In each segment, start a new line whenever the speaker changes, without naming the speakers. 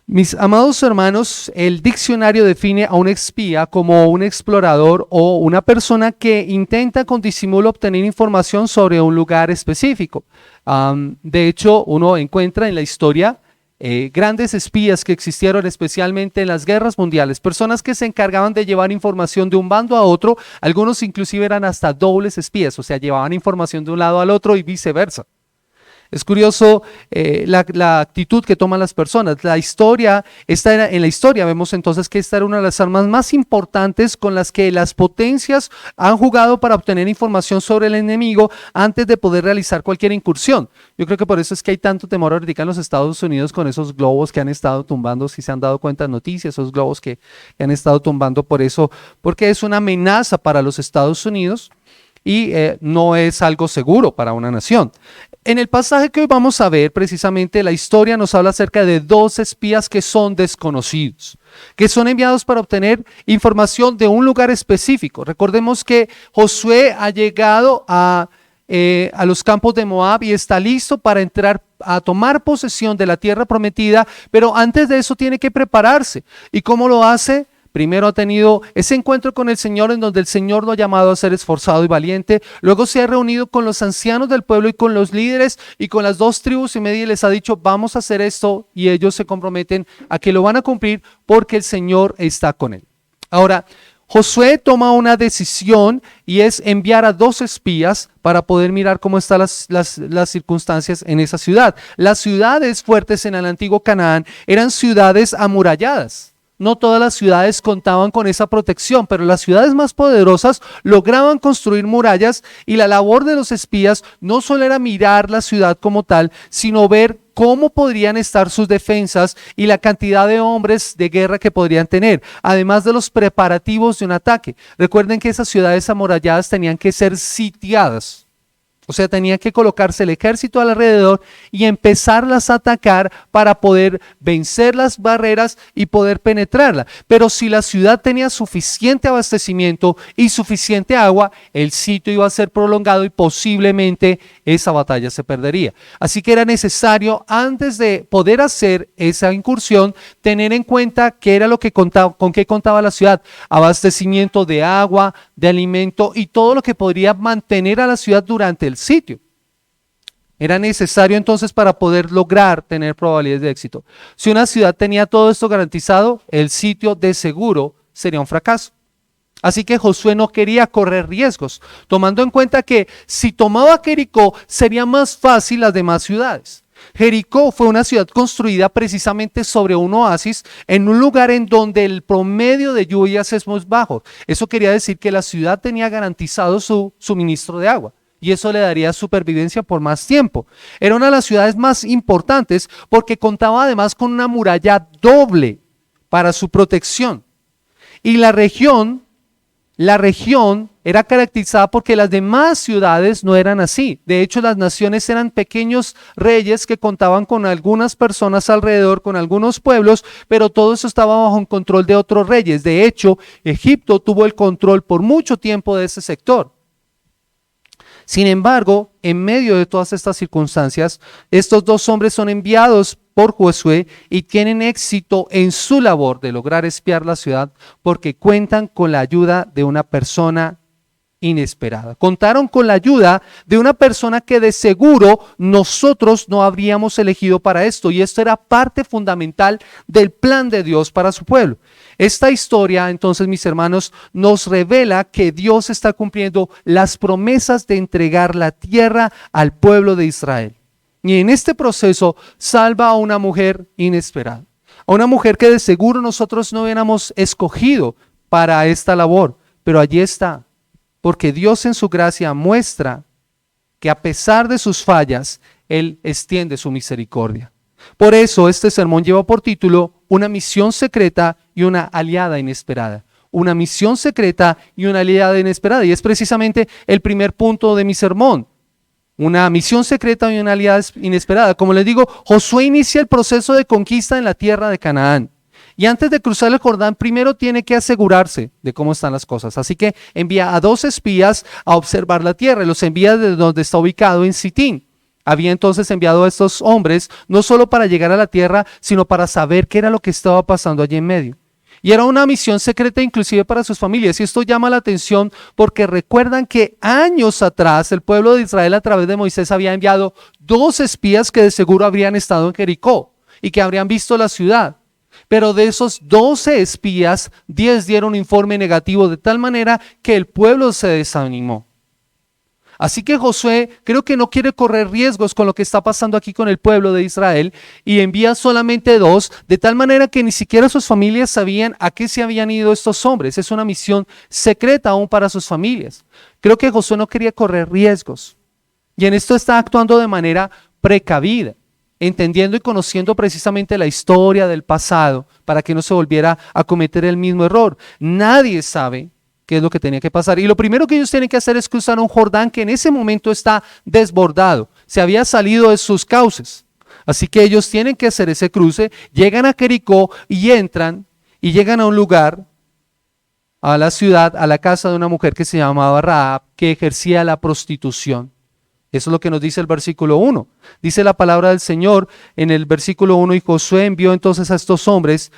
Mis amados hermanos, el diccionario define a un espía como un explorador o una persona que intenta con disimulo obtener información sobre un lugar específico. De hecho, uno encuentra en la historia grandes espías que existieron especialmente en las guerras mundiales, personas que se encargaban de llevar información de un bando a otro, algunos inclusive eran hasta dobles espías, o sea, llevaban información de un lado al otro y viceversa. Es curioso la actitud que toman las personas. En la historia vemos entonces que esta era una de las armas más importantes con las que las potencias han jugado para obtener información sobre el enemigo antes de poder realizar cualquier incursión. Yo creo que por eso es que hay tanto temor ahorita en los Estados Unidos con esos globos que han estado tumbando, si se han dado cuenta en noticias, esos globos que han estado tumbando por eso, porque es una amenaza para los Estados Unidos y no es algo seguro para una nación. En el pasaje que hoy vamos a ver, precisamente la historia nos habla acerca de dos espías que son desconocidos, que son enviados para obtener información de un lugar específico. Recordemos que Josué ha llegado a los campos de Moab y está listo para entrar a tomar posesión de la tierra prometida, pero antes de eso tiene que prepararse. ¿Y cómo lo hace? Primero ha tenido ese encuentro con el Señor en donde el Señor lo ha llamado a ser esforzado y valiente. Luego se ha reunido con los ancianos del pueblo y con los líderes y con las 2 tribus y media y les ha dicho vamos a hacer esto y ellos se comprometen a que lo van a cumplir porque el Señor está con él. Ahora, Josué toma una decisión y es enviar a 2 espías para poder mirar cómo están las circunstancias en esa ciudad. Las ciudades fuertes en el antiguo Canaán eran ciudades amuralladas. No todas las ciudades contaban con esa protección, pero las ciudades más poderosas lograban construir murallas y la labor de los espías no solo era mirar la ciudad como tal, sino ver cómo podrían estar sus defensas y la cantidad de hombres de guerra que podrían tener, además de los preparativos de un ataque. Recuerden que esas ciudades amuralladas tenían que ser sitiadas. O sea, tenía que colocarse el ejército alrededor y empezarlas a atacar para poder vencer las barreras y poder penetrarla. Pero si la ciudad tenía suficiente abastecimiento y suficiente agua, el sitio iba a ser prolongado y posiblemente esa batalla se perdería. Así que era necesario, antes de poder hacer esa incursión, tener en cuenta qué era lo que contaba, con qué contaba la ciudad. Abastecimiento de agua, de alimento y todo lo que podría mantener a la ciudad durante el sitio. Era necesario entonces para poder lograr tener probabilidades de éxito. Si una ciudad tenía todo esto garantizado, el sitio de seguro sería un fracaso. Así que Josué no quería correr riesgos, tomando en cuenta que si tomaba Jericó sería más fácil las demás ciudades. Jericó fue una ciudad construida precisamente sobre un oasis en un lugar en donde el promedio de lluvias es muy bajo. Eso quería decir que la ciudad tenía garantizado su suministro de agua y eso le daría supervivencia por más tiempo. Era una de las ciudades más importantes porque contaba además con una muralla doble para su protección. Y la región era caracterizada porque las demás ciudades no eran así. De hecho, las naciones eran pequeños reyes que contaban con algunas personas alrededor, con algunos pueblos, pero todo eso estaba bajo el control de otros reyes. De hecho, Egipto tuvo el control por mucho tiempo de ese sector. Sin embargo, en medio de todas estas circunstancias, estos 2 hombres son enviados por Josué y tienen éxito en su labor de lograr espiar la ciudad porque cuentan con la ayuda de una persona inesperada. Contaron con la ayuda de una persona que de seguro nosotros no habríamos elegido para esto, y esto era parte fundamental del plan de Dios para su pueblo. Esta historia, entonces, mis hermanos, nos revela que Dios está cumpliendo las promesas de entregar la tierra al pueblo de Israel. Y en este proceso salva a una mujer inesperada, a una mujer que de seguro nosotros no hubiéramos escogido para esta labor, pero allí está. Porque Dios en su gracia muestra que a pesar de sus fallas, Él extiende su misericordia. Por eso este sermón lleva por título Una misión secreta y una aliada inesperada. Una misión secreta y una aliada inesperada. Y es precisamente el primer punto de mi sermón. Una misión secreta y una aliada inesperada. Como les digo, Josué inicia el proceso de conquista en la tierra de Canaán. Y antes de cruzar el Jordán, primero tiene que asegurarse de cómo están las cosas. Así que envía a 2 espías a observar la tierra. Los envía desde donde está ubicado en Sitín. había entonces enviado a estos hombres no solo para llegar a la tierra, sino para saber qué era lo que estaba pasando allí en medio. Y era una misión secreta inclusive para sus familias. Y esto llama la atención porque recuerdan que años atrás el pueblo de Israel a través de Moisés había enviado 2 espías que de seguro habrían estado en Jericó y que habrían visto la ciudad. Pero de esos 12 espías, 10 dieron un informe negativo de tal manera que el pueblo se desanimó. Así que Josué creo que no quiere correr riesgos con lo que está pasando aquí con el pueblo de Israel y envía solamente 2, de tal manera que ni siquiera sus familias sabían a qué se habían ido estos hombres. Es una misión secreta aún para sus familias. Creo que Josué no quería correr riesgos y en esto está actuando de manera precavida, entendiendo y conociendo precisamente la historia del pasado para que no se volviera a cometer el mismo error. Nadie sabe qué es lo que tenía que pasar. Y lo primero que ellos tienen que hacer es cruzar un Jordán que en ese momento está desbordado, se había salido de sus cauces. Así que ellos tienen que hacer ese cruce, llegan a Jericó y entran y llegan a un lugar, a la ciudad, a la casa de una mujer que se llamaba Rahab, que ejercía la prostitución. Eso es lo que nos dice el versículo 1. Dice la palabra del Señor en el versículo 1, y Josué envió entonces a estos hombres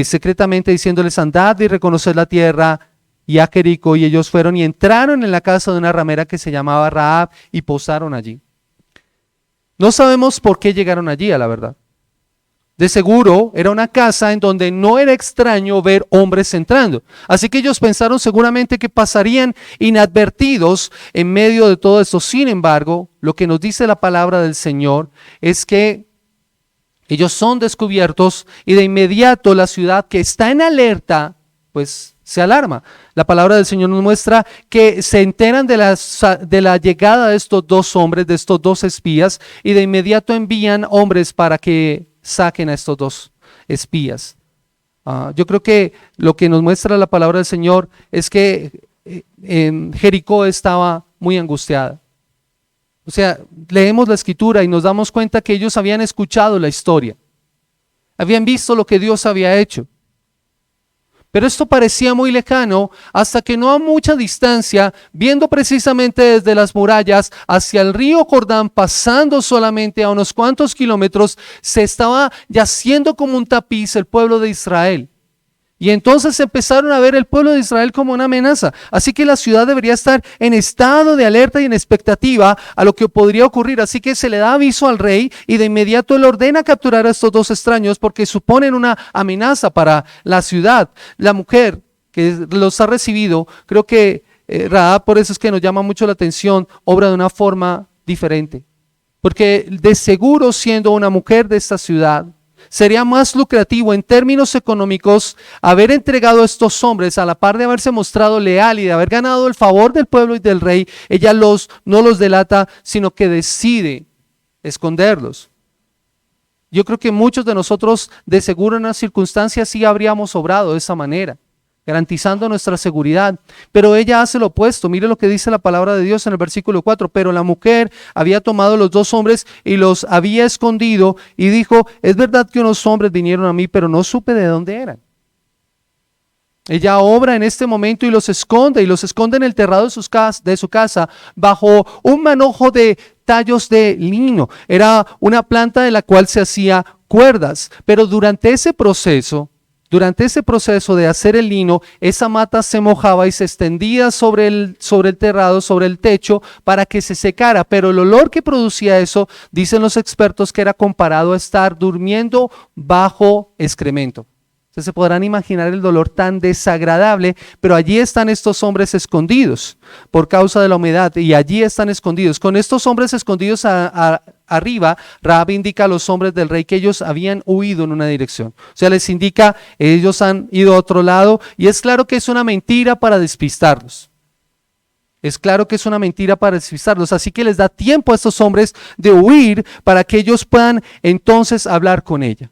secretamente diciéndoles: andad y reconoced la tierra y a Jericó. Y ellos fueron y entraron en la casa de una ramera que se llamaba Rahab y posaron allí. No sabemos por qué llegaron allí, a la verdad. De seguro era una casa en donde no era extraño ver hombres entrando. Así que ellos pensaron seguramente que pasarían inadvertidos en medio de todo esto. Sin embargo, lo que nos dice la palabra del Señor es que ellos son descubiertos y de inmediato la ciudad, que está en alerta, pues se alarma. La palabra del Señor nos muestra que se enteran de la llegada de estos 2 hombres, de estos 2 espías, y de inmediato envían hombres para que saquen a estos 2 espías. Yo creo que lo que nos muestra la palabra del Señor es que en Jericó estaba muy angustiada. O sea, leemos la escritura y nos damos cuenta que ellos habían escuchado la historia, habían visto lo que Dios había hecho. Pero esto parecía muy lejano hasta que no a mucha distancia, viendo precisamente desde las murallas hacia el río Jordán, pasando solamente a unos cuantos kilómetros, se estaba yaciendo como un tapiz el pueblo de Israel. Y entonces empezaron a ver el pueblo de Israel como una amenaza. Así que la ciudad debería estar en estado de alerta y en expectativa a lo que podría ocurrir. Así que se le da aviso al rey y de inmediato él ordena capturar a estos 2 extraños porque suponen una amenaza para la ciudad. La mujer que los ha recibido, creo que Rahab, por eso es que nos llama mucho la atención, obra de una forma diferente. Porque de seguro, siendo una mujer de esta ciudad, sería más lucrativo en términos económicos haber entregado a estos hombres, a la par de haberse mostrado leal y de haber ganado el favor del pueblo y del rey. Ella no los delata, sino que decide esconderlos. Yo creo que muchos de nosotros de seguro en las circunstancias sí habríamos obrado de esa manera, garantizando nuestra seguridad, pero ella hace lo opuesto. Mire lo que dice la palabra de Dios en el versículo 4, pero la mujer había tomado los 2 hombres y los había escondido y dijo: es verdad que unos hombres vinieron a mí, pero no supe de dónde eran. Ella obra en este momento y los esconde en el terrado de su casa bajo un manojo de tallos de lino. Era una planta de la cual se hacía cuerdas, pero durante ese proceso de hacer el lino, esa mata se mojaba y se extendía sobre el terrado, sobre el techo, para que se secara. Pero el olor que producía eso, dicen los expertos, que era comparado a estar durmiendo bajo excremento. Ustedes se podrán imaginar el dolor tan desagradable, pero allí están estos hombres escondidos por causa de la humedad, y allí están escondidos. Con estos hombres escondidos arriba, Rahab indica a los hombres del rey que ellos habían huido en una dirección. O sea, les indica, ellos han ido a otro lado, y es claro que es una mentira para despistarlos. Así que les da tiempo a estos hombres de huir para que ellos puedan entonces hablar con ella.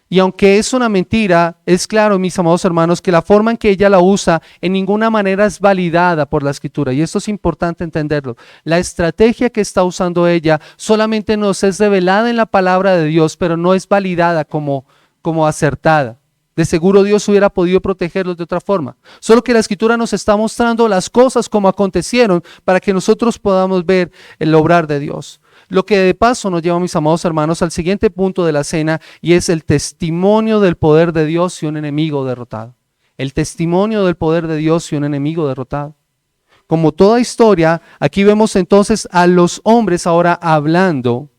Y aunque es una mentira, es claro, mis amados hermanos, que la forma en que ella la usa en ninguna manera es validada por la Escritura. Y esto es importante entenderlo. La estrategia que está usando ella solamente nos es revelada en la palabra de Dios, pero no es validada como acertada. De seguro Dios hubiera podido protegerlos de otra forma. Solo que la Escritura nos está mostrando las cosas como acontecieron para que nosotros podamos ver el obrar de Dios. Lo que de paso nos lleva, mis amados hermanos, al siguiente punto de la cena, y es el testimonio del poder de Dios y un enemigo derrotado. El testimonio del poder de Dios y un enemigo derrotado. Como toda historia, aquí vemos entonces a los hombres ahora hablando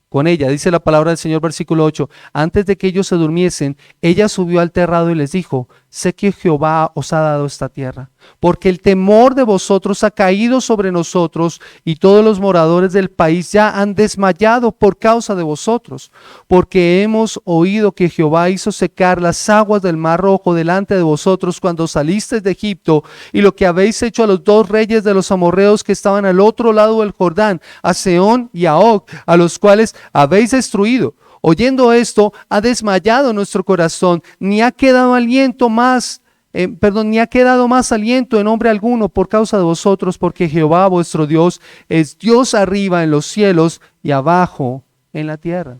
con ella. Dice la palabra del Señor, versículo 8, antes de que ellos se durmiesen, ella subió al terrado y les dijo, sé que Jehová os ha dado esta tierra, porque el temor de vosotros ha caído sobre nosotros y todos los moradores del país ya han desmayado por causa de vosotros, porque hemos oído que Jehová hizo secar las aguas del mar Rojo delante de vosotros cuando salisteis de Egipto, y lo que habéis hecho a los dos reyes de los amorreos que estaban al otro lado del Jordán, a Sehón y a Og, a los cuales habéis destruido. Oyendo esto, ha desmayado nuestro corazón, ni ha quedado más aliento en hombre alguno por causa de vosotros, porque Jehová vuestro Dios es Dios arriba en los cielos y abajo en la tierra.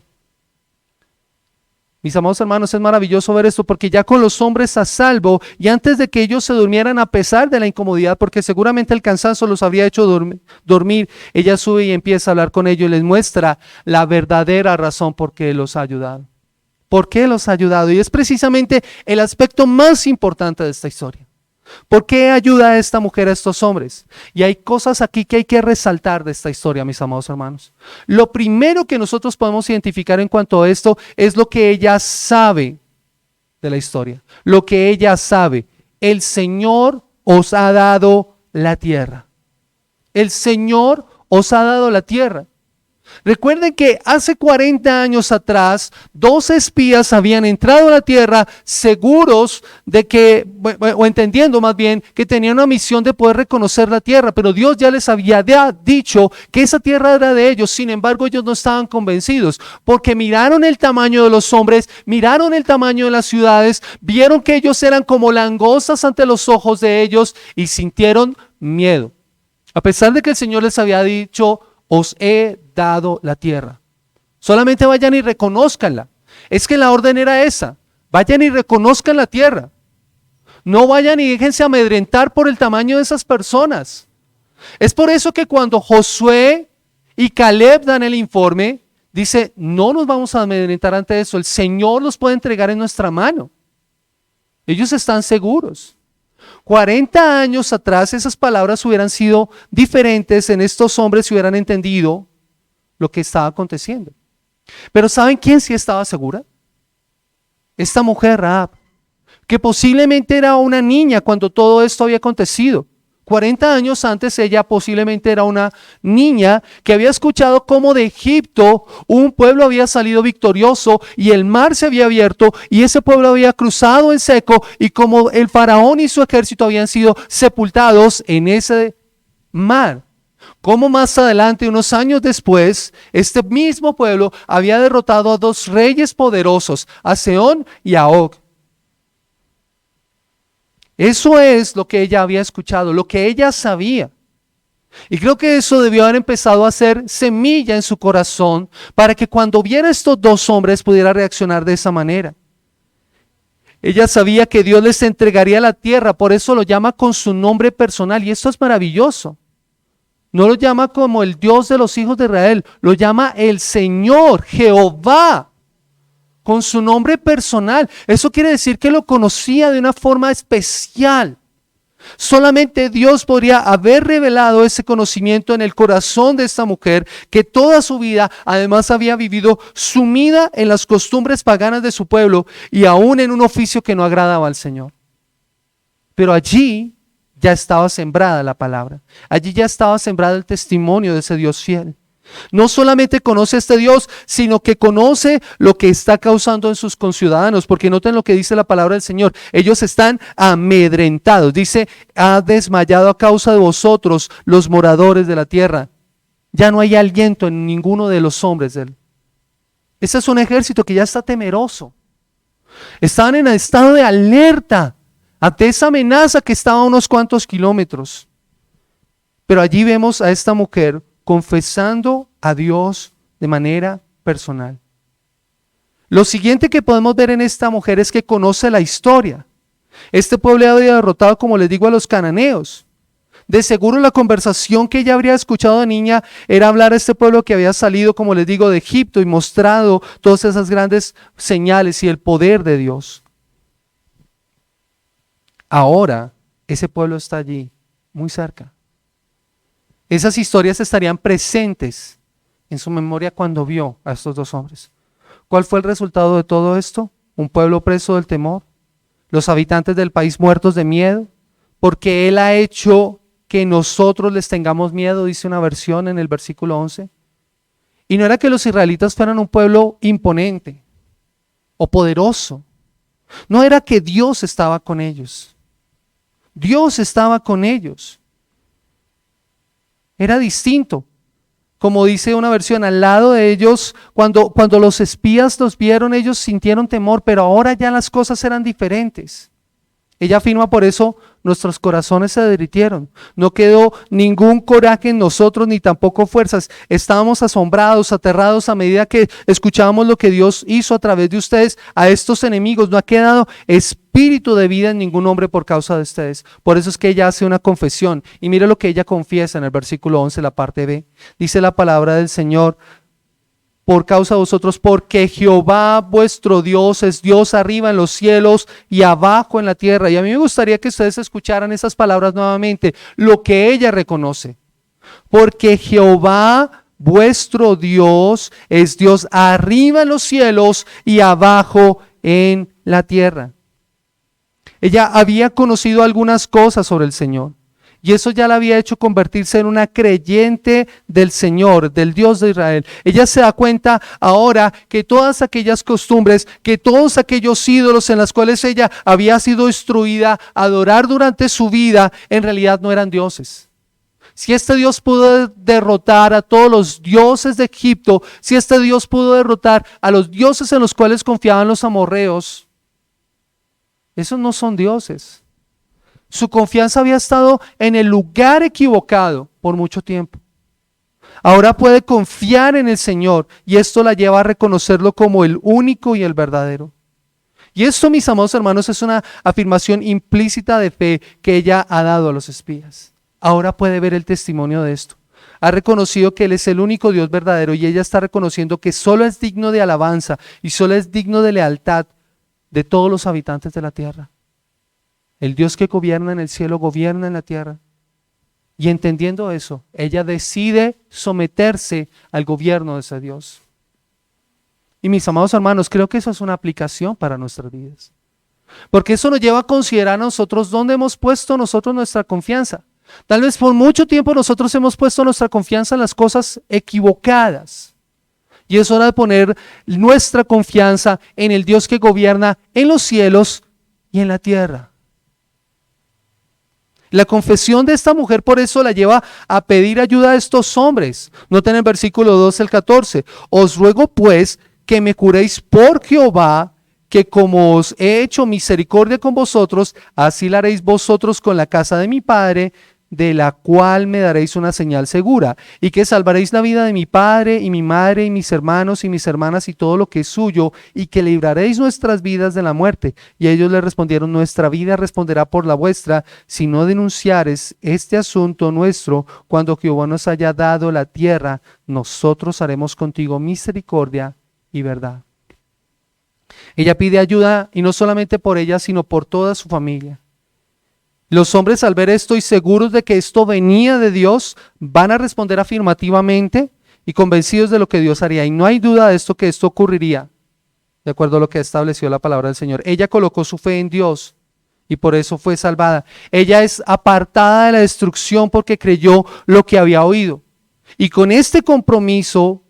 Mis amados hermanos, es maravilloso ver esto, porque ya con los hombres a salvo y antes de que ellos se durmieran a pesar de la incomodidad, porque seguramente el cansancio los habría hecho dormir, ella sube y empieza a hablar con ellos y les muestra la verdadera razón por qué los ha ayudado. ¿Por qué los ha ayudado? Y es precisamente el aspecto más importante de esta historia. ¿Por qué ayuda a esta mujer a estos hombres? Y hay cosas aquí que hay que resaltar de esta historia, mis amados hermanos. Lo primero que nosotros podemos identificar en cuanto a esto es lo que ella sabe de la historia. Lo que ella sabe. El Señor os ha dado la tierra. El Señor os ha dado la tierra. Recuerden que hace 40 años atrás, 2 espías habían entrado a la tierra seguros de que, o entendiendo más bien, que tenían una misión de poder reconocer la tierra, pero Dios ya les había dicho que esa tierra era de ellos. Sin embargo, ellos no estaban convencidos, porque miraron el tamaño de los hombres, miraron el tamaño de las ciudades, vieron que ellos eran como langostas ante los ojos de ellos y sintieron miedo. A pesar de que el Señor les había dicho, os he dado la tierra. Solamente vayan y reconózcanla. Es que la orden era esa. Vayan y reconozcan la tierra. No vayan y déjense amedrentar por el tamaño de esas personas. Es por eso que cuando Josué y Caleb dan el informe, dice, no nos vamos a amedrentar ante eso. El Señor los puede entregar en nuestra mano. Ellos están seguros. 40 años atrás esas palabras hubieran sido diferentes en estos hombres si hubieran entendido lo que estaba aconteciendo. Pero ¿saben quién sí estaba segura? Esta mujer Rahab, que posiblemente era una niña cuando todo esto había acontecido. 40 años antes ella posiblemente era una niña que había escuchado cómo de Egipto un pueblo había salido victorioso y el mar se había abierto y ese pueblo había cruzado en seco y como el faraón y su ejército habían sido sepultados en ese mar. Como más adelante, unos años después, este mismo pueblo había derrotado a 2 reyes poderosos, a Sehón y a Og. Eso es lo que ella había escuchado, lo que ella sabía. Y creo que eso debió haber empezado a ser semilla en su corazón para que cuando viera estos 2 hombres pudiera reaccionar de esa manera. Ella sabía que Dios les entregaría la tierra, por eso lo llama con su nombre personal y esto es maravilloso. No lo llama como el Dios de los hijos de Israel, lo llama el Señor, Jehová. Con su nombre personal. Eso quiere decir que lo conocía de una forma especial. Solamente Dios podría haber revelado ese conocimiento en el corazón de esta mujer que toda su vida además había vivido sumida en las costumbres paganas de su pueblo y aún en un oficio que no agradaba al Señor. Pero allí ya estaba sembrada la palabra. Allí ya estaba sembrado el testimonio de ese Dios fiel. No solamente conoce a este Dios, sino que conoce lo que está causando en sus conciudadanos, porque noten lo que dice la palabra del Señor. Ellos están amedrentados. Dice, ha desmayado a causa de vosotros los moradores de la tierra. Ya no hay aliento en ninguno de los hombres de él. Ese es un ejército que ya está temeroso. Estaban en estado de alerta ante esa amenaza que estaba a unos cuantos kilómetros. Pero allí vemos a esta mujer confesando a Dios de manera personal. Lo siguiente que podemos ver en esta mujer es que conoce la historia. Este pueblo había derrotado, como les digo, a los cananeos. De seguro la conversación que ella habría escuchado de niña era hablar a este pueblo que había salido, como les digo, de Egipto y mostrado todas esas grandes señales y el poder de Dios. Ahora ese pueblo está allí, muy cerca. Esas historias estarían presentes en su memoria cuando vio a estos dos hombres. ¿Cuál fue el resultado de todo esto? Un pueblo preso del temor, los habitantes del país muertos de miedo, porque Él ha hecho que nosotros les tengamos miedo, dice una versión en el versículo 11. Y no era que los israelitas fueran un pueblo imponente o poderoso, no era que Dios estaba con ellos. Dios estaba con ellos. Era distinto. Como dice una versión, al lado de ellos, cuando los espías los vieron, ellos sintieron temor, pero ahora ya las cosas eran diferentes. Ella afirma, por eso nuestros corazones se derritieron. No quedó ningún coraje en nosotros, ni tampoco fuerzas. Estábamos asombrados, aterrados a medida que escuchábamos lo que Dios hizo a través de ustedes a estos enemigos. No ha quedado espíritu de vida en ningún hombre por causa de ustedes. Por eso es que ella hace una confesión. Y mire lo que ella confiesa en el versículo 11, la parte B. Dice la palabra del Señor: por causa de vosotros, porque Jehová vuestro Dios es Dios arriba en los cielos y abajo en la tierra. Y a mí me gustaría que ustedes escucharan esas palabras nuevamente, lo que ella reconoce. Porque Jehová vuestro Dios es Dios arriba en los cielos y abajo en la tierra. Ella había conocido algunas cosas sobre el Señor. Y eso ya la había hecho convertirse en una creyente del Señor, del Dios de Israel. Ella se da cuenta ahora que todas aquellas costumbres, que todos aquellos ídolos en los cuales ella había sido instruida a adorar durante su vida, en realidad no eran dioses. Si este Dios pudo derrotar a todos los dioses de Egipto, si este Dios pudo derrotar a los dioses en los cuales confiaban los amorreos, esos no son dioses. Su confianza había estado en el lugar equivocado por mucho tiempo. Ahora puede confiar en el Señor y esto la lleva a reconocerlo como el único y el verdadero. Y esto, mis amados hermanos, es una afirmación implícita de fe que ella ha dado a los espías. Ahora puede ver el testimonio de esto. Ha reconocido que Él es el único Dios verdadero y ella está reconociendo que solo es digno de alabanza y solo es digno de lealtad de todos los habitantes de la tierra. El Dios que gobierna en el cielo gobierna en la tierra. Y entendiendo eso, ella decide someterse al gobierno de ese Dios. Y mis amados hermanos, creo que eso es una aplicación para nuestras vidas. Porque eso nos lleva a considerar a nosotros dónde hemos puesto nosotros nuestra confianza. Tal vez por mucho tiempo nosotros hemos puesto nuestra confianza en las cosas equivocadas. Y es hora de poner nuestra confianza en el Dios que gobierna en los cielos y en la tierra. La confesión de esta mujer por eso la lleva a pedir ayuda a estos hombres. Noten en el versículo 12 al 14. Os ruego pues que me curéis por Jehová, que como os he hecho misericordia con vosotros, así la haréis vosotros con la casa de mi padre, de la cual me daréis una señal segura, y que salvaréis la vida de mi padre y mi madre y mis hermanos y mis hermanas y todo lo que es suyo, y que libraréis nuestras vidas de la muerte. Y ellos le respondieron: nuestra vida responderá por la vuestra, si no denunciares este asunto nuestro, cuando Jehová nos haya dado la tierra, nosotros haremos contigo misericordia y verdad. Ella pide ayuda, y no solamente por ella, sino por toda su familia. Los hombres, al ver esto y seguros de que esto venía de Dios, van a responder afirmativamente y convencidos de lo que Dios haría. Y no hay duda de esto, que esto ocurriría, de acuerdo a lo que estableció la palabra del Señor. Ella colocó su fe en Dios y por eso fue salvada. Ella es apartada de la destrucción porque creyó lo que había oído. Y con este compromiso,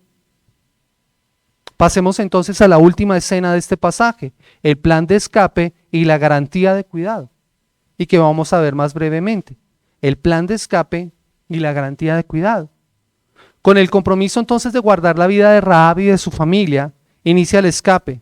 pasemos entonces a la última escena de este pasaje, el plan de escape y la garantía de cuidado. Y que vamos a ver más brevemente, el plan de escape y la garantía de cuidado. Con el compromiso entonces de guardar la vida de Rahab y de su familia, inicia el escape.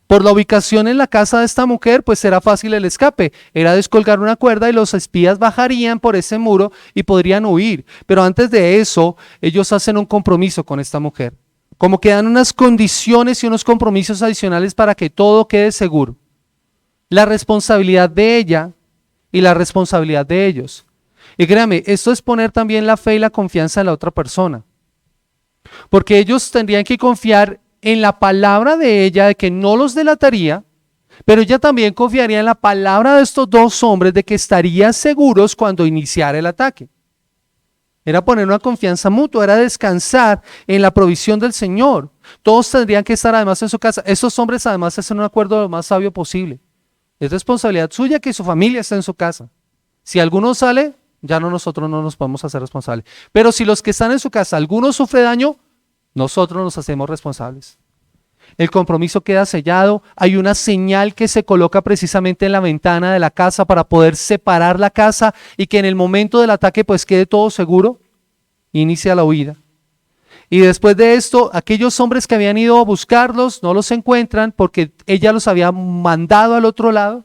Por la ubicación en la casa de esta mujer, pues era fácil el escape, era descolgar una cuerda y los espías bajarían por ese muro y podrían huir. Pero antes de eso, ellos hacen un compromiso con esta mujer. como que dan unas condiciones y unos compromisos adicionales para que todo quede seguro. La responsabilidad de ella y la responsabilidad de ellos. Y créame, esto es poner también la fe y la confianza en la otra persona. Porque ellos tendrían que confiar en la palabra de ella de que no los delataría, pero ella también confiaría en la palabra de estos dos hombres de que estarían seguros cuando iniciara el ataque. Era poner una confianza mutua, era descansar en la provisión del Señor. Todos tendrían que estar además en su casa. Estos hombres además hacen un acuerdo lo más sabio posible. Es responsabilidad suya que su familia esté en su casa. Si alguno sale, ya nosotros no nos podemos hacer responsables. Pero si los que están en su casa, alguno sufre daño, nosotros nos hacemos responsables. El compromiso queda sellado, hay una señal que se coloca precisamente en la ventana de la casa para poder separar la casa y que en el momento del ataque pues quede todo seguro. Inicia la huida. Y después de esto, aquellos hombres que habían ido a buscarlos no los encuentran porque ella los había mandado al otro lado.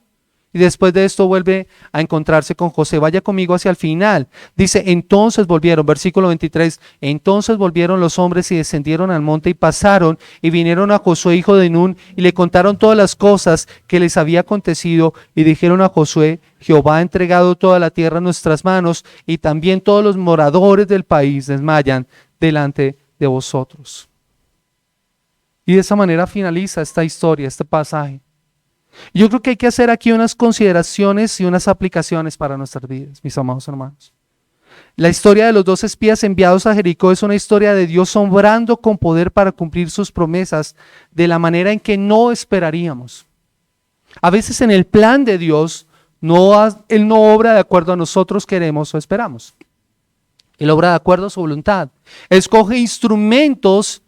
Y después de esto vuelve a encontrarse con José. Vaya conmigo hacia el final. Dice, entonces volvieron, versículo 23, entonces volvieron los hombres y descendieron al monte y pasaron y vinieron a Josué, hijo de Nun, y le contaron todas las cosas que les había acontecido y dijeron a Josué, Jehová ha entregado toda la tierra en nuestras manos y también todos los moradores del país desmayan delante de vosotros. Y de esa manera finaliza esta historia, este pasaje. Yo creo que hay que hacer aquí unas consideraciones y unas aplicaciones para nuestras vidas, mis amados hermanos. La historia de los dos espías enviados a Jericó es una historia de Dios obrando con poder para cumplir sus promesas de la manera en que no esperaríamos. A veces en el plan de Dios, Él no obra de acuerdo a nosotros queremos o esperamos. Él obra de acuerdo a su voluntad. Escoge instrumentos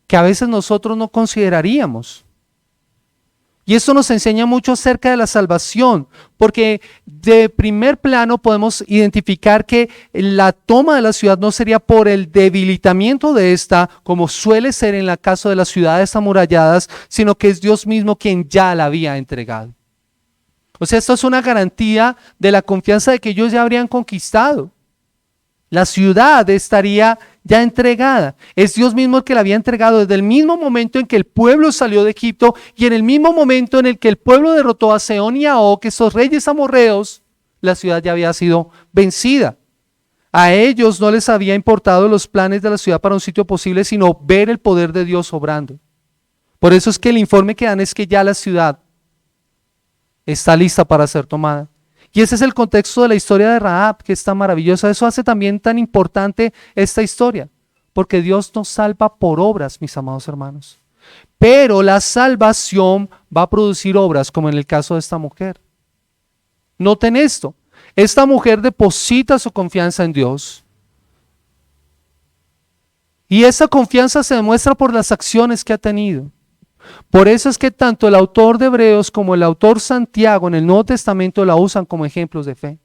que a veces nosotros no consideraríamos. Y esto nos enseña mucho acerca de la salvación, porque de primer plano podemos identificar que la toma de la ciudad no sería por el debilitamiento de esta, como suele ser en el caso de las ciudades amuralladas, sino que es Dios mismo quien ya la había entregado. O sea, esto es una garantía de la confianza de que ellos ya habrían conquistado. La ciudad estaría ya entregada. Es Dios mismo el que la había entregado desde el mismo momento en que el pueblo salió de Egipto y en el mismo momento en el que el pueblo derrotó a Sehón y a Og, esos reyes amorreos, la ciudad ya había sido vencida. A ellos no les había importado los planes de la ciudad para un sitio posible, sino ver el poder de Dios obrando. Por eso es que el informe que dan es que ya la ciudad está lista para ser tomada. Y ese es el contexto de la historia de Rahab, que es tan maravillosa. Eso hace también tan importante esta historia, porque Dios nos salva por obras, mis amados hermanos. Pero la salvación va a producir obras, como en el caso de esta mujer. Noten esto, esta mujer deposita su confianza en Dios. Y esa confianza se demuestra por las acciones que ha tenido. Por eso es que tanto el autor de Hebreos como el autor Santiago en el Nuevo Testamento la usan como ejemplos de fe.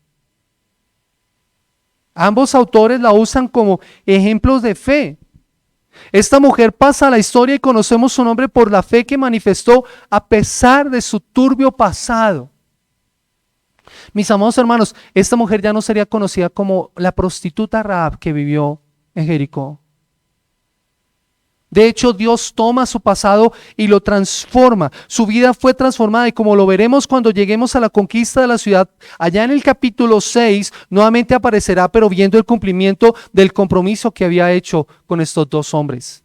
Ambos autores la usan como ejemplos de fe. Esta mujer pasa a la historia y conocemos su nombre por la fe que manifestó a pesar de su turbio pasado. Mis amados hermanos, esta mujer ya no sería conocida como la prostituta Rahab que vivió en Jericó. De hecho, Dios toma su pasado y lo transforma. Su vida fue transformada y como lo veremos cuando lleguemos a la conquista de la ciudad, allá en el capítulo 6, nuevamente aparecerá, pero viendo el cumplimiento del compromiso que había hecho con estos dos hombres.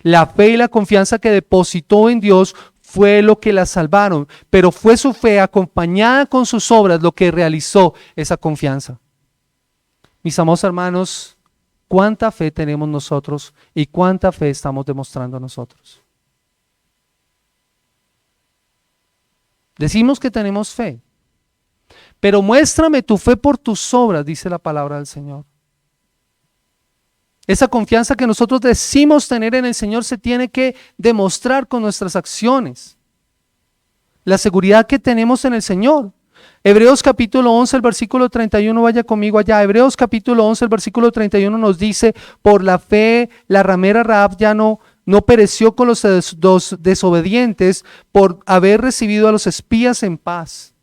La fe y la confianza que depositó en Dios fue lo que la salvaron, pero fue su fe acompañada con sus obras lo que realizó esa confianza. Mis amados hermanos, ¿cuánta fe tenemos nosotros y cuánta fe estamos demostrando nosotros? Decimos que tenemos fe, pero muéstrame tu fe por tus obras, dice la palabra del Señor. Esa confianza que nosotros decimos tener en el Señor se tiene que demostrar con nuestras acciones. La seguridad que tenemos en el Señor. Hebreos capítulo 11, el versículo 31, vaya conmigo allá. Hebreos capítulo 11, el versículo 31 nos dice, por la fe la ramera Rahab ya no pereció con los desobedientes por haber recibido a los espías en paz.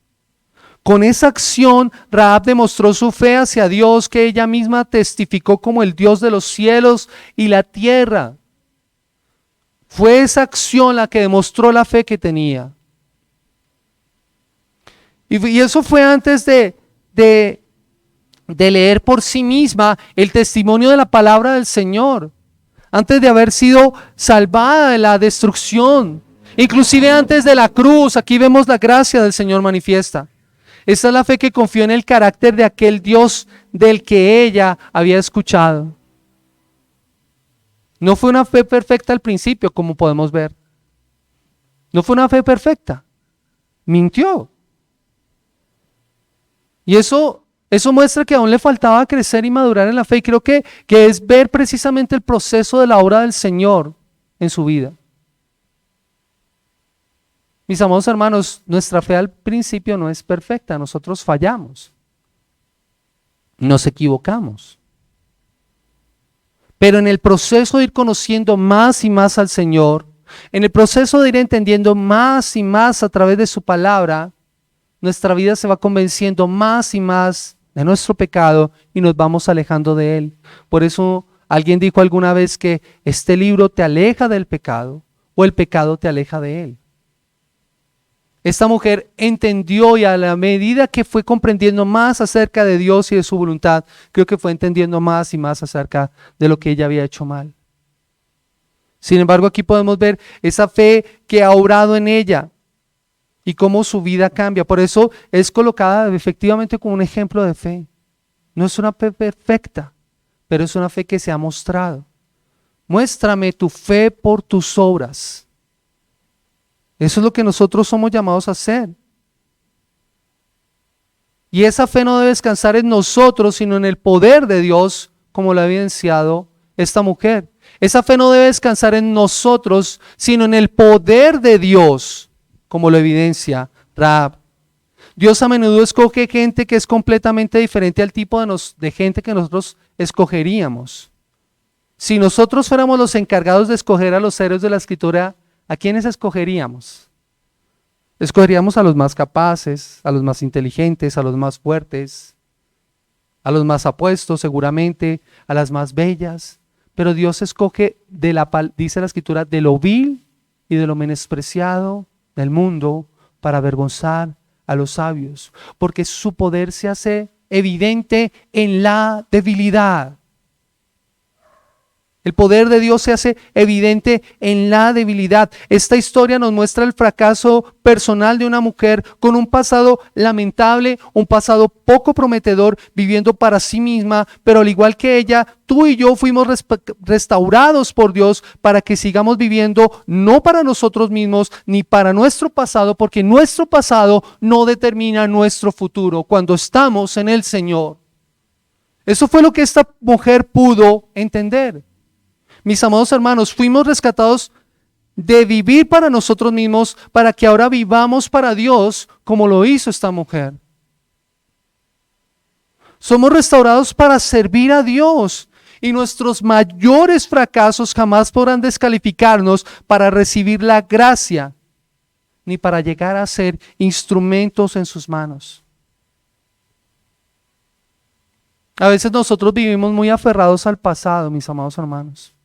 Con esa acción, Rahab demostró su fe hacia Dios, que ella misma testificó como el Dios de los cielos y la tierra. Fue esa acción la que demostró la fe que tenía. Y eso fue antes de leer por sí misma el testimonio de la palabra del Señor, antes de haber sido salvada de la destrucción, inclusive antes de la cruz. Aquí vemos la gracia del Señor manifiesta. Esta es la fe que confió en el carácter de aquel Dios del que ella había escuchado. No fue una fe perfecta al principio, como podemos ver. No fue una fe perfecta. Mintió. Y eso muestra que aún le faltaba crecer y madurar en la fe. Y creo que es ver precisamente el proceso de la obra del Señor en su vida. Mis amados hermanos, nuestra fe al principio no es perfecta. Nosotros fallamos. Nos equivocamos. Pero en el proceso de ir conociendo más y más al Señor, en el proceso de ir entendiendo más y más a través de su palabra, nuestra vida se va convenciendo más y más de nuestro pecado y nos vamos alejando de él. Por eso alguien dijo alguna vez que este libro te aleja del pecado o el pecado te aleja de él. Esta mujer entendió, y a la medida que fue comprendiendo más acerca de Dios y de su voluntad, creo que fue entendiendo más y más acerca de lo que ella había hecho mal. Sin embargo, aquí podemos ver esa fe que ha obrado en ella y cómo su vida cambia. Por eso es colocada efectivamente como un ejemplo de fe. No es una fe perfecta, pero es una fe que se ha mostrado. Muéstrame tu fe por tus obras. Eso es lo que nosotros somos llamados a hacer. Y esa fe no debe descansar en nosotros, sino en el poder de Dios, como lo ha evidenciado esta mujer. Esa fe no debe descansar en nosotros, sino en el poder de Dios, como lo evidencia Rahab. Dios a menudo escoge gente que es completamente diferente al tipo de gente que nosotros escogeríamos. Si nosotros fuéramos los encargados de escoger a los héroes de la Escritura, ¿a quiénes escogeríamos? Escogeríamos a los más capaces, a los más inteligentes, a los más fuertes, a los más apuestos seguramente, a las más bellas. Pero Dios escoge, dice la Escritura, de lo vil y de lo menospreciado del mundo para avergonzar a los sabios, porque su poder se hace evidente en la debilidad. El poder de Dios se hace evidente en la debilidad. Esta historia nos muestra el fracaso personal de una mujer con un pasado lamentable, un pasado poco prometedor, viviendo para sí misma, pero al igual que ella, tú y yo fuimos restaurados por Dios para que sigamos viviendo no para nosotros mismos ni para nuestro pasado, porque nuestro pasado no determina nuestro futuro cuando estamos en el Señor. Eso fue lo que esta mujer pudo entender. Mis amados hermanos, fuimos rescatados de vivir para nosotros mismos para que ahora vivamos para Dios como lo hizo esta mujer. Somos restaurados para servir a Dios y nuestros mayores fracasos jamás podrán descalificarnos para recibir la gracia ni para llegar a ser instrumentos en sus manos. A veces nosotros vivimos muy aferrados al pasado, mis amados hermanos.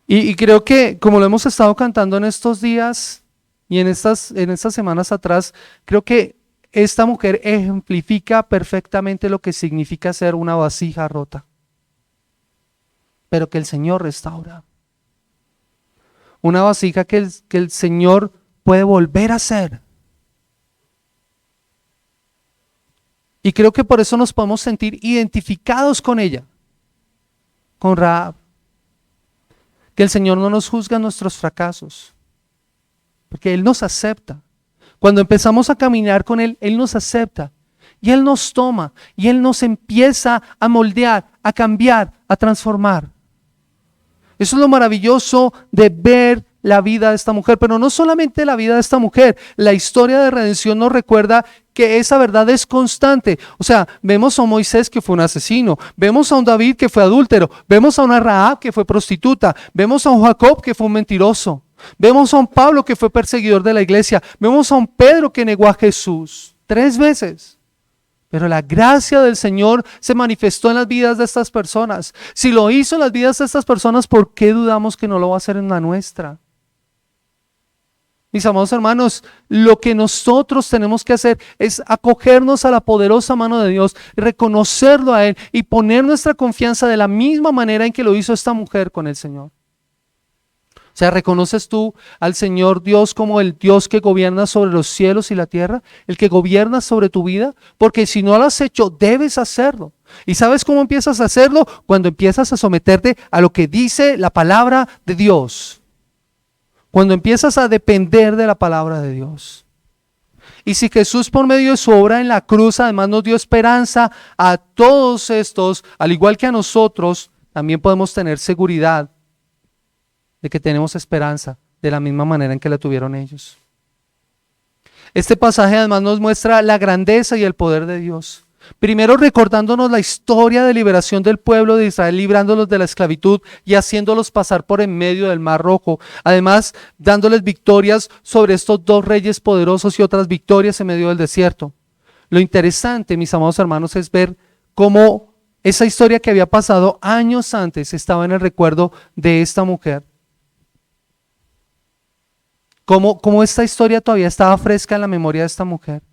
Y creo que, como lo hemos estado cantando en estos días y en estas semanas atrás, creo que esta mujer ejemplifica perfectamente lo que significa ser una vasija rota, pero que el Señor restaura. Una vasija que el Señor puede volver a ser. Y creo que por eso nos podemos sentir identificados con ella, con Rahab. Que el Señor no nos juzga nuestros fracasos, porque Él nos acepta. Cuando empezamos a caminar con Él, Él nos acepta y Él nos toma y Él nos empieza a moldear, a cambiar, a transformar. Eso es lo maravilloso de ver la vida de esta mujer, pero no solamente la vida de esta mujer, la historia de redención nos recuerda que esa verdad es constante. O sea, vemos a un Moisés que fue un asesino, vemos a un David que fue adúltero, vemos a una Rahab que fue prostituta, vemos a un Jacob que fue un mentiroso, vemos a un Pablo que fue perseguidor de la iglesia, vemos a un Pedro que negó a Jesús 3 veces. Pero la gracia del Señor se manifestó en las vidas de estas personas. Si lo hizo en las vidas de estas personas, ¿por qué dudamos que no lo va a hacer en la nuestra? Mis amados hermanos, lo que nosotros tenemos que hacer es acogernos a la poderosa mano de Dios, reconocerlo a Él y poner nuestra confianza de la misma manera en que lo hizo esta mujer con el Señor. O sea, ¿reconoces tú al Señor Dios como el Dios que gobierna sobre los cielos y la tierra? El que gobierna sobre tu vida. Porque si no lo has hecho, debes hacerlo. ¿Y sabes cómo empiezas a hacerlo? Cuando empiezas a someterte a lo que dice la palabra de Dios. Cuando empiezas a depender de la palabra de Dios. Y si Jesús por medio de su obra en la cruz además nos dio esperanza a todos estos, al igual que a nosotros, también podemos tener seguridad de que tenemos esperanza de la misma manera en que la tuvieron ellos. Este pasaje además nos muestra la grandeza y el poder de Dios. Primero recordándonos la historia de liberación del pueblo de Israel, librándolos de la esclavitud y haciéndolos pasar por en medio del Mar Rojo. Además, dándoles victorias sobre estos dos reyes poderosos y otras victorias en medio del desierto. Lo interesante, mis amados hermanos, es ver cómo esa historia que había pasado años antes estaba en el recuerdo de esta mujer. Cómo esta historia todavía estaba fresca en la memoria de esta mujer.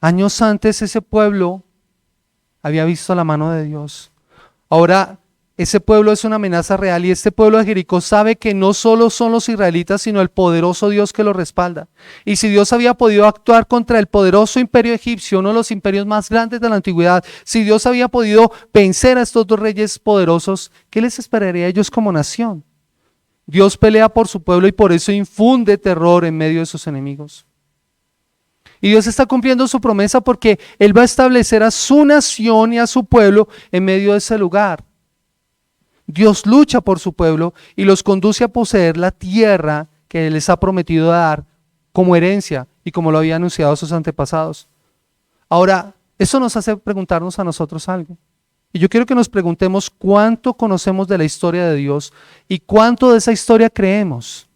Años antes ese pueblo había visto la mano de Dios. Ahora ese pueblo es una amenaza real y este pueblo de Jericó sabe que no solo son los israelitas, sino el poderoso Dios que lo respalda. Y si Dios había podido actuar contra el poderoso imperio egipcio, uno de los imperios más grandes de la antigüedad, si Dios había podido vencer a estos dos reyes poderosos, ¿qué les esperaría a ellos como nación? Dios pelea por su pueblo y por eso infunde terror en medio de sus enemigos. Y Dios está cumpliendo su promesa porque Él va a establecer a su nación y a su pueblo en medio de ese lugar. Dios lucha por su pueblo y los conduce a poseer la tierra que Él les ha prometido dar como herencia y como lo había anunciado a sus antepasados. Ahora, eso nos hace preguntarnos a nosotros algo. Y yo quiero que nos preguntemos cuánto conocemos de la historia de Dios y cuánto de esa historia creemos.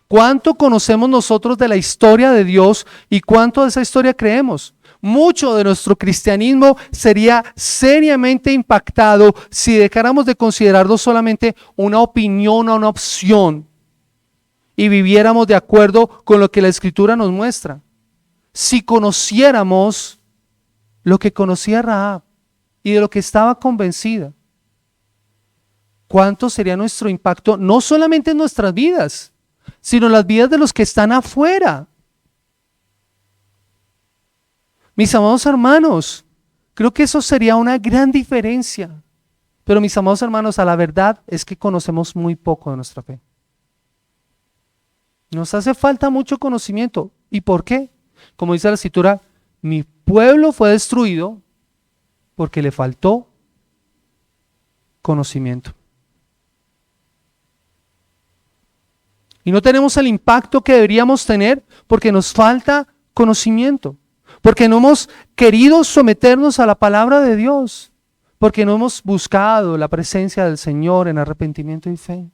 ¿Cuánto conocemos nosotros de la historia de Dios y cuánto de esa historia creemos? Mucho de nuestro cristianismo sería seriamente impactado si dejáramos de considerarlo solamente una opinión o una opción y viviéramos de acuerdo con lo que la Escritura nos muestra. Si conociéramos lo que conocía Rahab y de lo que estaba convencida, ¿cuánto sería nuestro impacto no solamente en nuestras vidas, sino en las vidas de los que están afuera? Mis amados hermanos, creo que eso sería una gran diferencia. Pero mis amados hermanos, a la verdad es que conocemos muy poco de nuestra fe. Nos hace falta mucho conocimiento. ¿Y por qué? Como dice la Escritura, mi pueblo fue destruido porque le faltó conocimiento. Y no tenemos el impacto que deberíamos tener porque nos falta conocimiento, porque no hemos querido someternos a la palabra de Dios, porque no hemos buscado la presencia del Señor en arrepentimiento y fe,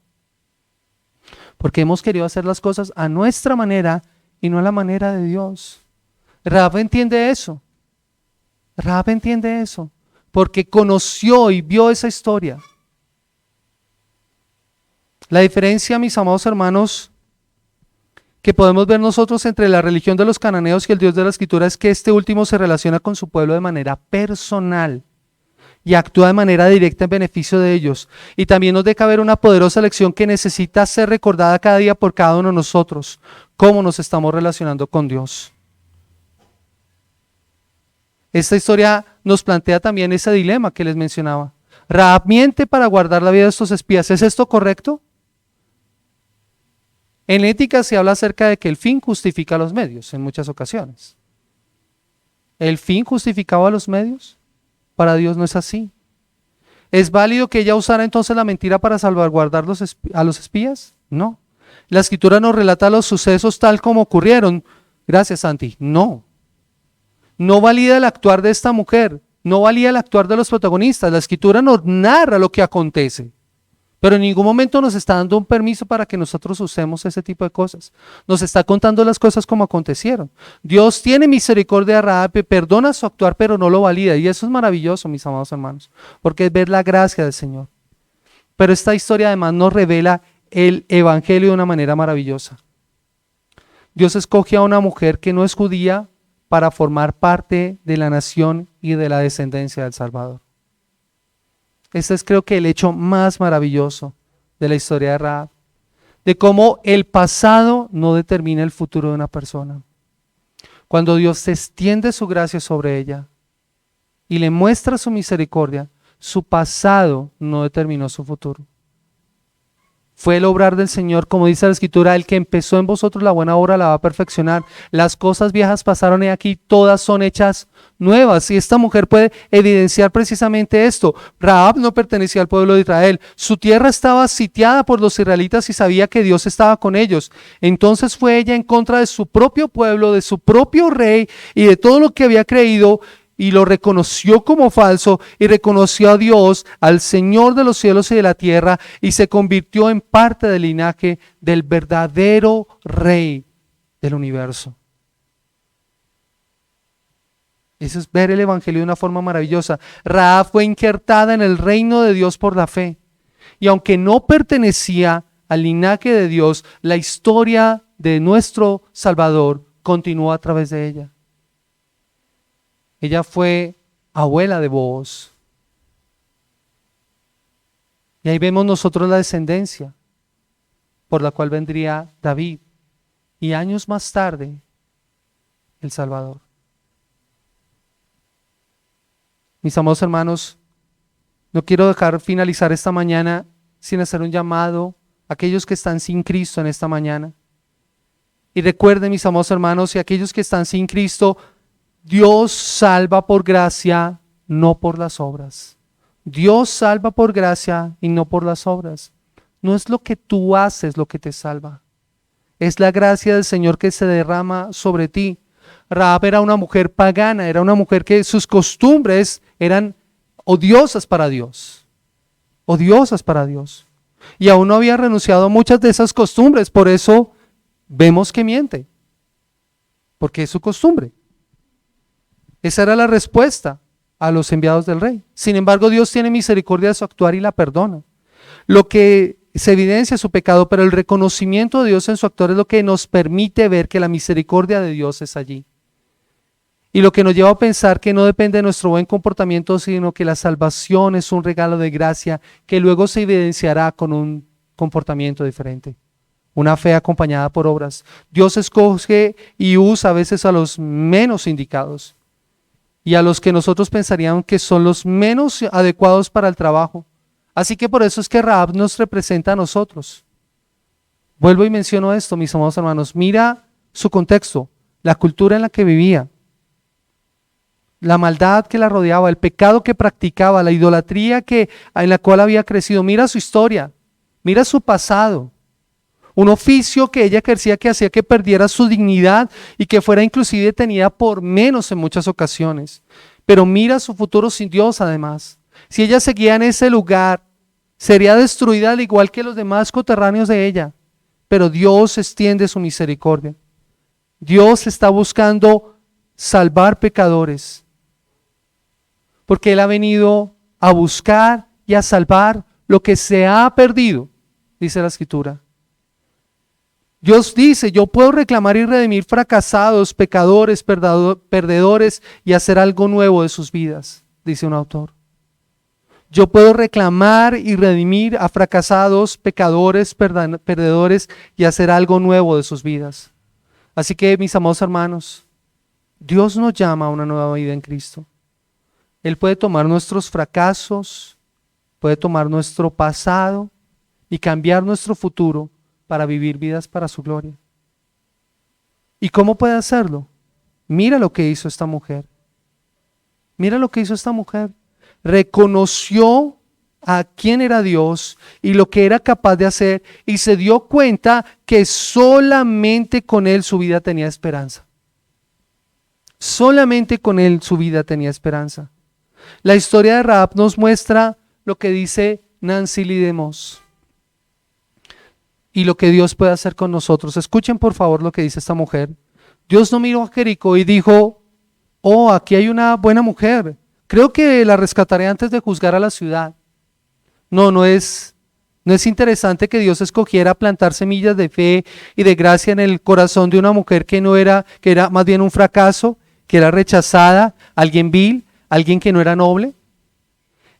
porque hemos querido hacer las cosas a nuestra manera y no a la manera de Dios. Rahab entiende eso. Rahab entiende eso, porque conoció y vio esa historia. La diferencia, mis amados hermanos, que podemos ver nosotros entre la religión de los cananeos y el Dios de la Escritura es que este último se relaciona con su pueblo de manera personal y actúa de manera directa en beneficio de ellos. Y también nos deja ver una poderosa lección que necesita ser recordada cada día por cada uno de nosotros, cómo nos estamos relacionando con Dios. Esta historia nos plantea también ese dilema que les mencionaba. Rahab miente para guardar la vida de estos espías. ¿Es esto correcto? En ética se habla acerca de que el fin justifica los medios en muchas ocasiones. ¿El fin justificaba los medios? Para Dios no es así. ¿Es válido que ella usara entonces la mentira para salvaguardar a los espías? No. La Escritura nos relata los sucesos tal como ocurrieron. Gracias, Santi. No. No valida el actuar de esta mujer. No valida el actuar de los protagonistas. La Escritura nos narra lo que acontece. Pero en ningún momento nos está dando un permiso para que nosotros usemos ese tipo de cosas. Nos está contando las cosas como acontecieron. Dios tiene misericordia de Rahab, perdona su actuar, pero no lo valida. Y eso es maravilloso, mis amados hermanos, porque es ver la gracia del Señor. Pero esta historia además nos revela el evangelio de una manera maravillosa. Dios escoge a una mujer que no es judía para formar parte de la nación y de la descendencia del Salvador. Este es, creo que, el hecho más maravilloso de la historia de Rahab, de cómo el pasado no determina el futuro de una persona. Cuando Dios extiende su gracia sobre ella y le muestra su misericordia, su pasado no determinó su futuro. Fue el obrar del Señor, como dice la Escritura, el que empezó en vosotros la buena obra la va a perfeccionar. Las cosas viejas pasaron y aquí todas son hechas nuevas. Y esta mujer puede evidenciar precisamente esto. Rahab no pertenecía al pueblo de Israel. Su tierra estaba sitiada por los israelitas y sabía que Dios estaba con ellos. Entonces fue ella en contra de su propio pueblo, de su propio rey y de todo lo que había creído, y lo reconoció como falso y reconoció a Dios, al Señor de los cielos y de la tierra, y se convirtió en parte del linaje del verdadero Rey del universo. Eso es ver el evangelio de una forma maravillosa. Rahab fue injertada en el reino de Dios por la fe, y aunque no pertenecía al linaje de Dios, la historia de nuestro Salvador continuó a través de ella. Ella fue abuela de Booz. Y ahí vemos nosotros la descendencia por la cual vendría David. Y años más tarde, el Salvador. Mis amados hermanos, no quiero dejar finalizar esta mañana sin hacer un llamado a aquellos que están sin Cristo en esta mañana. Y recuerden, mis amados hermanos, y aquellos que están sin Cristo, Dios salva por gracia, no por las obras. Dios salva por gracia y no por las obras. No es lo que tú haces lo que te salva. Es la gracia del Señor que se derrama sobre ti. Rahab era una mujer pagana, era una mujer que sus costumbres eran odiosas para Dios. Odiosas para Dios. Y aún no había renunciado a muchas de esas costumbres, por eso vemos que miente. Porque es su costumbre. Esa era la respuesta a los enviados del rey. Sin embargo, Dios tiene misericordia de su actuar y la perdona. Lo que se evidencia es su pecado, pero el reconocimiento de Dios en su actuar es lo que nos permite ver que la misericordia de Dios es allí. Y lo que nos lleva a pensar que no depende de nuestro buen comportamiento, sino que la salvación es un regalo de gracia que luego se evidenciará con un comportamiento diferente. Una fe acompañada por obras. Dios escoge y usa a veces a los menos indicados y a los que nosotros pensaríamos que son los menos adecuados para el trabajo. Así que por eso es que Rahab nos representa a nosotros. Vuelvo y menciono esto, mis amados hermanos. Mira su contexto, la cultura en la que vivía, la maldad que la rodeaba, el pecado que practicaba, la idolatría en la cual había crecido. Mira su historia, mira su pasado. Un oficio que ella ejercía que hacía que perdiera su dignidad y que fuera inclusive detenida por menos en muchas ocasiones. Pero mira su futuro sin Dios además. Si ella seguía en ese lugar, sería destruida al igual que los demás coterráneos de ella. Pero Dios extiende su misericordia. Dios está buscando salvar pecadores. Porque Él ha venido a buscar y a salvar lo que se ha perdido, dice la Escritura. Dios dice, yo puedo reclamar y redimir fracasados, pecadores, perdedores y hacer algo nuevo de sus vidas, dice un autor. Yo puedo reclamar y redimir a fracasados, pecadores, perdedores y hacer algo nuevo de sus vidas. Así que, mis amados hermanos, Dios nos llama a una nueva vida en Cristo. Él puede tomar nuestros fracasos, puede tomar nuestro pasado y cambiar nuestro futuro para vivir vidas para su gloria. ¿Y cómo puede hacerlo? Mira lo que hizo esta mujer. Mira lo que hizo esta mujer. Reconoció a quién era Dios y lo que era capaz de hacer y se dio cuenta que solamente con Él su vida tenía esperanza. Solamente con Él su vida tenía esperanza. La historia de Rahab nos muestra lo que dice Nancy Lee DeMoss. y lo que Dios puede hacer con nosotros. Escuchen por favor lo que dice esta mujer. Dios no miró a Jericó y dijo, oh, aquí hay una buena mujer, creo que la rescataré antes de juzgar a la ciudad. No es interesante que Dios escogiera plantar semillas de fe y de gracia en el corazón de una mujer que era más bien un fracaso, que era rechazada, alguien vil, alguien que no era noble.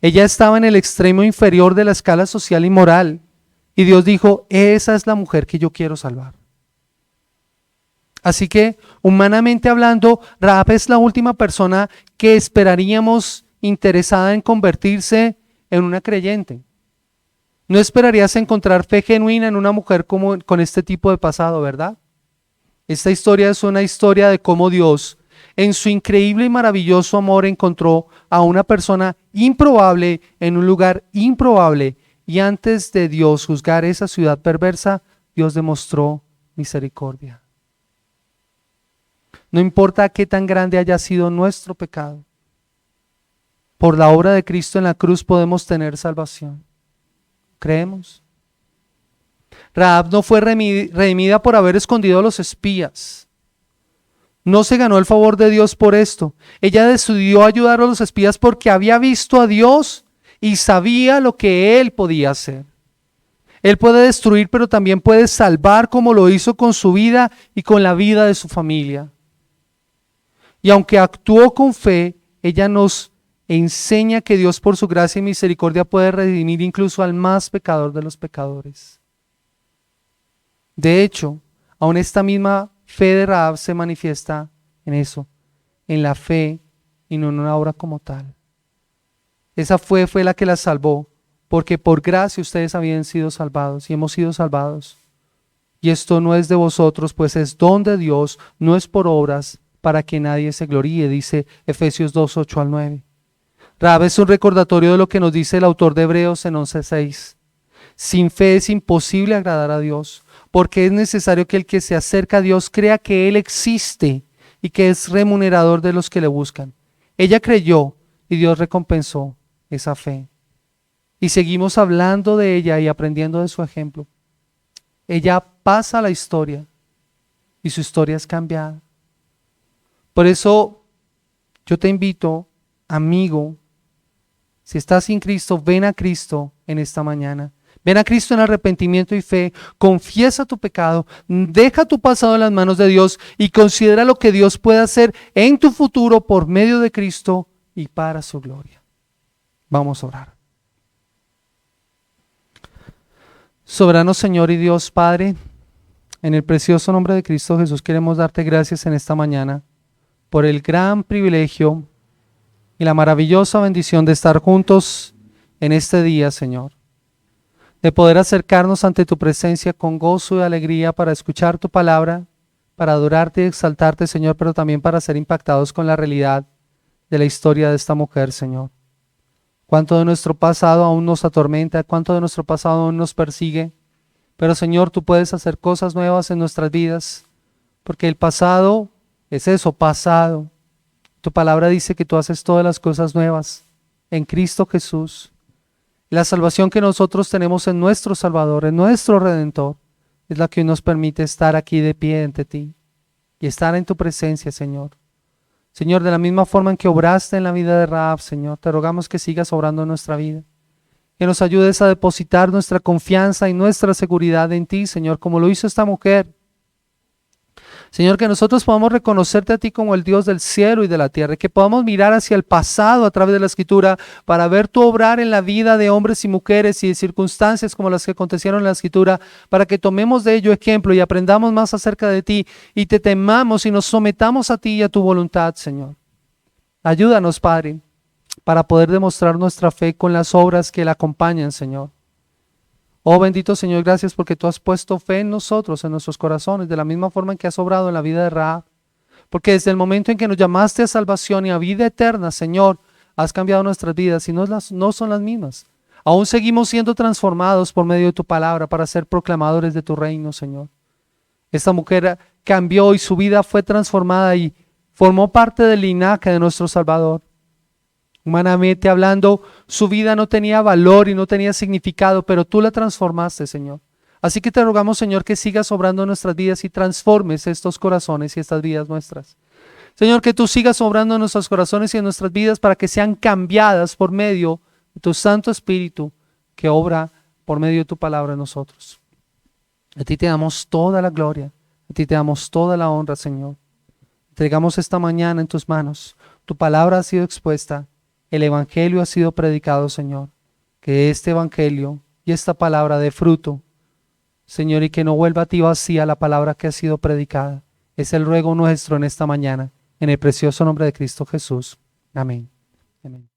Ella estaba en el extremo inferior de la escala social y moral, y Dios dijo, esa es la mujer que yo quiero salvar. Así que, humanamente hablando, Rahab es la última persona que esperaríamos interesada en convertirse en una creyente. No esperarías encontrar fe genuina en una mujer con este tipo de pasado, ¿verdad? Esta historia es una historia de cómo Dios, en su increíble y maravilloso amor, encontró a una persona improbable en un lugar improbable, y antes de Dios juzgar esa ciudad perversa, Dios demostró misericordia. No importa qué tan grande haya sido nuestro pecado, por la obra de Cristo en la cruz podemos tener salvación. ¿Creemos? Rahab no fue redimida por haber escondido a los espías. No se ganó el favor de Dios por esto. Ella decidió ayudar a los espías porque había visto a Dios y sabía lo que Él podía hacer. Él puede destruir, pero también puede salvar, como lo hizo con su vida y con la vida de su familia. Y aunque actuó con fe, ella nos enseña que Dios por su gracia y misericordia puede redimir incluso al más pecador de los pecadores. De hecho, aún esta misma fe de Rahab se manifiesta en eso, en la fe y no en una obra como tal. Esa fue la que la salvó, porque por gracia ustedes habían sido salvados y hemos sido salvados. Y esto no es de vosotros, pues es don de Dios, no es por obras, para que nadie se gloríe, dice Efesios 2, 8 al 9. Rahab es un recordatorio de lo que nos dice el autor de Hebreos en 11:6. Sin fe es imposible agradar a Dios, porque es necesario que el que se acerca a Dios crea que Él existe y que es remunerador de los que le buscan. Ella creyó y Dios recompensó esa fe. Y seguimos hablando de ella y aprendiendo de su ejemplo. Ella pasa la historia y su historia es cambiada. Por eso yo te invito, amigo, si estás sin Cristo, ven a Cristo en esta mañana. Ven a Cristo en arrepentimiento y fe, confiesa tu pecado, deja tu pasado en las manos de Dios y considera lo que Dios puede hacer en tu futuro por medio de Cristo y para su gloria. Vamos a orar. Soberano Señor y Dios Padre, en el precioso nombre de Cristo Jesús queremos darte gracias en esta mañana por el gran privilegio y la maravillosa bendición de estar juntos en este día, Señor, de poder acercarnos ante tu presencia con gozo y alegría para escuchar tu palabra, para adorarte y exaltarte, Señor, pero también para ser impactados con la realidad de la historia de esta mujer, Señor. Cuánto de nuestro pasado aún nos atormenta, cuánto de nuestro pasado aún nos persigue, pero Señor, tú puedes hacer cosas nuevas en nuestras vidas, porque el pasado es eso, pasado. Tu palabra dice que tú haces todas las cosas nuevas en Cristo Jesús. La salvación que nosotros tenemos en nuestro Salvador, en nuestro Redentor, es la que nos permite estar aquí de pie ante ti y estar en tu presencia, Señor. Señor, de la misma forma en que obraste en la vida de Rahab, Señor, te rogamos que sigas obrando en nuestra vida. Que nos ayudes a depositar nuestra confianza y nuestra seguridad en ti, Señor, como lo hizo esta mujer. Señor, que nosotros podamos reconocerte a ti como el Dios del cielo y de la tierra, que podamos mirar hacia el pasado a través de la Escritura para ver tu obrar en la vida de hombres y mujeres y de circunstancias como las que acontecieron en la Escritura, para que tomemos de ello ejemplo y aprendamos más acerca de ti y te temamos y nos sometamos a ti y a tu voluntad, Señor. Ayúdanos, Padre, para poder demostrar nuestra fe con las obras que la acompañan, Señor. Oh bendito Señor, gracias porque tú has puesto fe en nosotros, en nuestros corazones, de la misma forma en que has obrado en la vida de Rahab. Porque desde el momento en que nos llamaste a salvación y a vida eterna, Señor, has cambiado nuestras vidas y no son las mismas. Aún seguimos siendo transformados por medio de tu palabra para ser proclamadores de tu reino, Señor. Esta mujer cambió y su vida fue transformada y formó parte del linaje de nuestro Salvador. Humanamente hablando, su vida no tenía valor y no tenía significado, pero tú la transformaste, Señor. Así que te rogamos, Señor, que sigas obrando en nuestras vidas y transformes estos corazones y estas vidas nuestras. Señor, que tú sigas obrando en nuestros corazones y en nuestras vidas para que sean cambiadas por medio de tu Santo Espíritu que obra por medio de tu palabra en nosotros. A ti te damos toda la gloria, a ti te damos toda la honra, Señor. Entregamos esta mañana en tus manos. Tu palabra ha sido expuesta, el Evangelio ha sido predicado, Señor. Que este Evangelio y esta palabra dé fruto, Señor, y que no vuelva a ti vacía la palabra que ha sido predicada. Es el ruego nuestro en esta mañana, en el precioso nombre de Cristo Jesús. Amén. Amén.